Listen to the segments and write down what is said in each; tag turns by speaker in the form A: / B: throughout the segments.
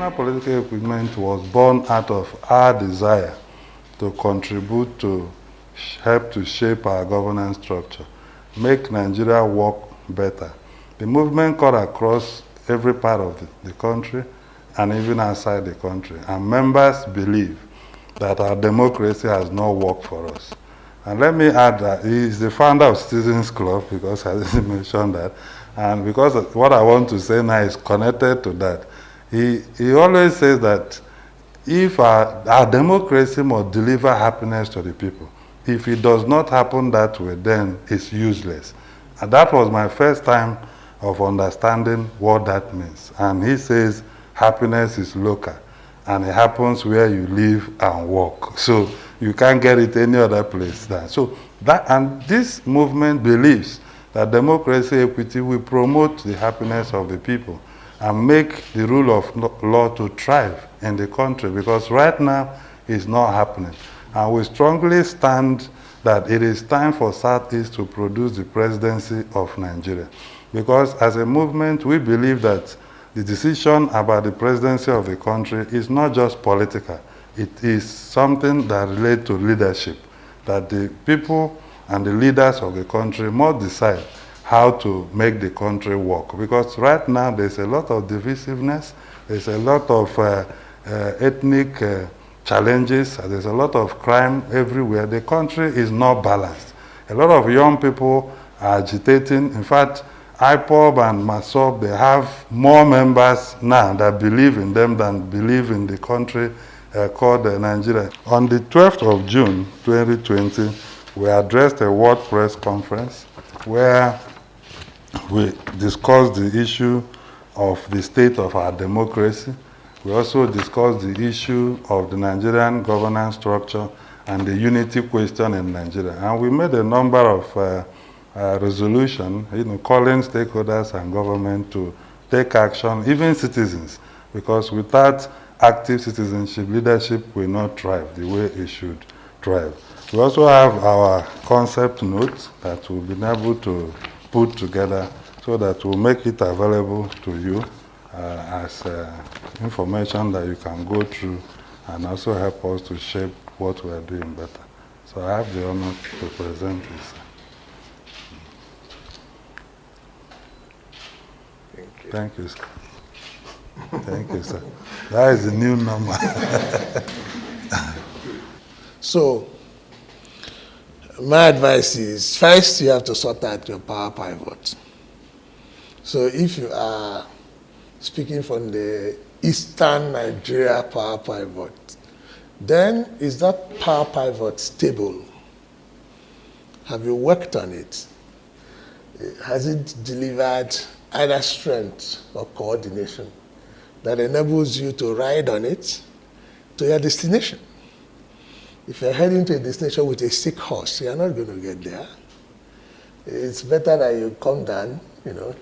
A: national political equipment was born out of our desire to contribute to help to shape our governance structure, make Nigeria work better. The movement cut across every part of the country and even outside the country. And members believe that our democracy has not worked for us. And let me add that he is the founder of Citizens Club, because I didn't mention that. And because what I want to say now is connected to that. He always says that if our democracy must deliver happiness to the people, if it does not happen that way, then it's useless. And that was my first time of understanding what that means. And he says happiness is local, and it happens where you live and work. So you can't get it any other place. So that, and this movement believes that democracy, equity will promote the happiness of the people and make the rule of law to thrive in the country, because right now it's not happening. And we strongly stand that it is time for Southeast to produce the presidency of Nigeria. Because as a movement, we believe that the decision about the presidency of the country is not just political. It is something that relates to leadership, that the people and the leaders of the country must decide how to make the country work. Because right now there's a lot of divisiveness, there's a lot of ethnic challenges, there's a lot of crime everywhere. The country is not balanced. A lot of young people are agitating. In fact, IPOB and MASOB, they have more members now that believe in them than believe in the country called Nigeria. On the 12th of June 2020, we addressed a World Press Conference where we discussed the issue of the state of our democracy. We also discussed the issue of the Nigerian governance structure and the unity question in Nigeria. And we made a number of resolutions, calling stakeholders and government to take action, even citizens, because without active citizenship, leadership will not thrive the way it should thrive. We also have our concept notes that we've been able to put together so that we'll make it available to you as information that you can go through and also help us to shape what we're doing better. So I have the honor to present this.
B: Thank you.
A: Thank you, sir. Thank you, sir. That is the new number.
B: So, my advice is, first you have to sort out your power pivot. So if you are speaking from the Eastern Nigeria power pivot, then is that power pivot stable? Have you worked on it? Has it delivered either strength or coordination that enables you to ride on it to your destination? If you're heading to a destination with a sick horse, you're not going to get there. It's better that you come down,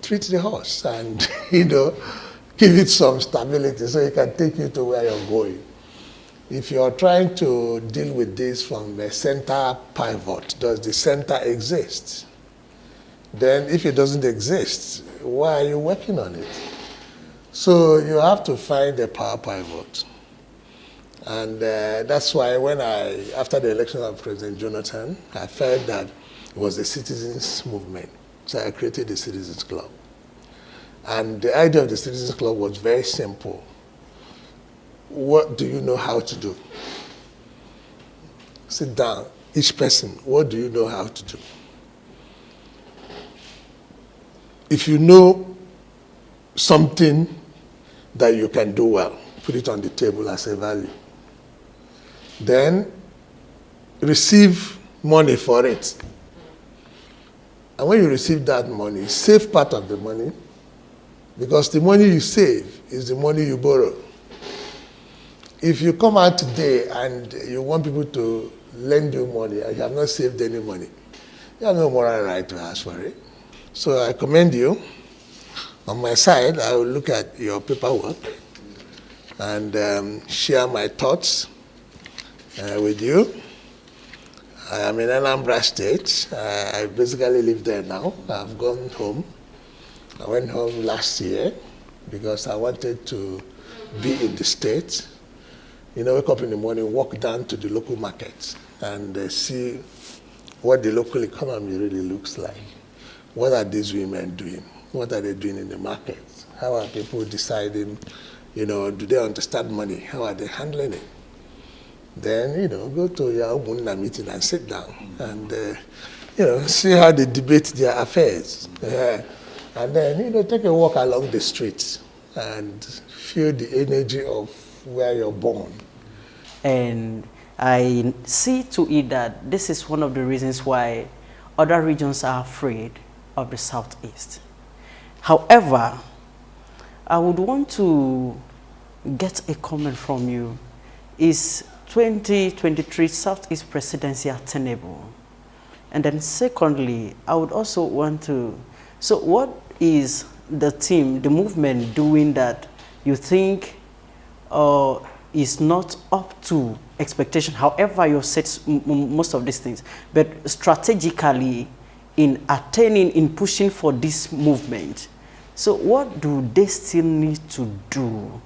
B: treat the horse and, give it some stability so it can take you to where you're going. If you're trying to deal with this from the center pivot, does the center exist? Then if it doesn't exist, why are you working on it? So you have to find a power pivot. And that's why after the election of President Jonathan, I felt that it was a citizens movement. So I created the Citizens Club. And the idea of the Citizens Club was very simple. What do you know how to do? Sit down, each person, what do you know how to do? If you know something that you can do well, put it on the table as a value. Then receive money for it. And when you receive that money, save part of the money, because the money you save is the money you borrow. If you come out today and you want people to lend you money and you have not saved any money, you have no moral right to ask for it. So I commend you. On my side, I will look at your paperwork and share my thoughts with you. I am in Anambra State. I basically live there now. I've gone home. I went home last year. because I wanted to be in the state. You know, wake up in the morning, walk down to the local market and see what the local economy really looks like. What are these women doing? What are they doing in the market? How are people deciding, you know, do they understand money? How are they handling it? Then, you know, go to your Umunna meeting and sit down and, you know, see how they debate their affairs. And then, you know, take a walk along the streets and feel the energy of where you're born.
C: And I see to it that this is one of the reasons why other regions are afraid of the Southeast. However, I would want to get a comment from you. Is 2023 Southeast Presidency attainable? And then secondly, I would also want to, so what is the team, the movement doing that you think is not up to expectation? However, you said most of these things, but strategically in attaining, in pushing for this movement. So what do they still need to do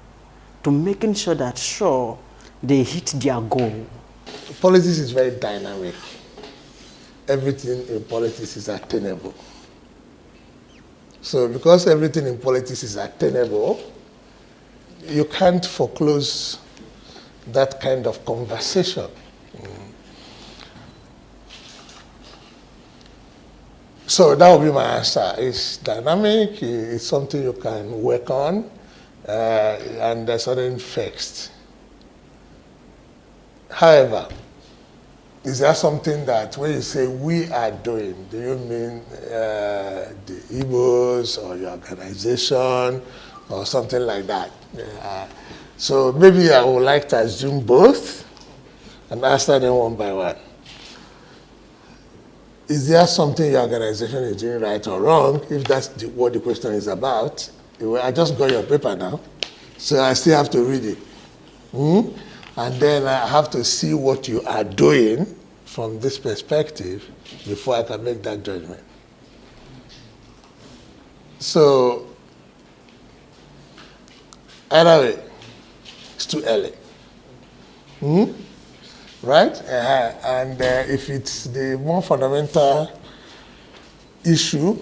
C: to making sure that, sure, they hit their goal?
B: Politics is very dynamic. Everything in politics is attainable. So because everything in politics is attainable, you can't foreclose that kind of conversation. So that would be my answer. It's dynamic, it's something you can work on, and there's nothing fixed. However, is there something that when you say we are doing, do you mean the Igbos or your organization or something like that? So maybe I would like to assume both and answer them one by one. Is there something your organization is doing right or wrong? If that's what the question is about. I just got your paper now, so I still have to read it. And then I have to see what you are doing from this perspective before I can make that judgment. So, either way, it's too early. Right? And if it's the more fundamental issue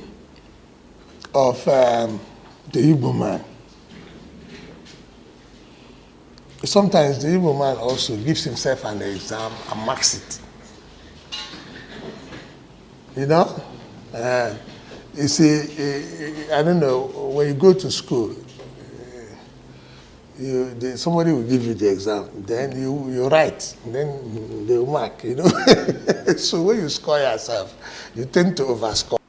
B: of the Igbo man, sometimes the Igbo man also gives himself an exam and marks it. You know? You see, I don't know, when you go to school, somebody will give you the exam, then you write, then they will mark, you know. So when you score yourself, you tend to overscore.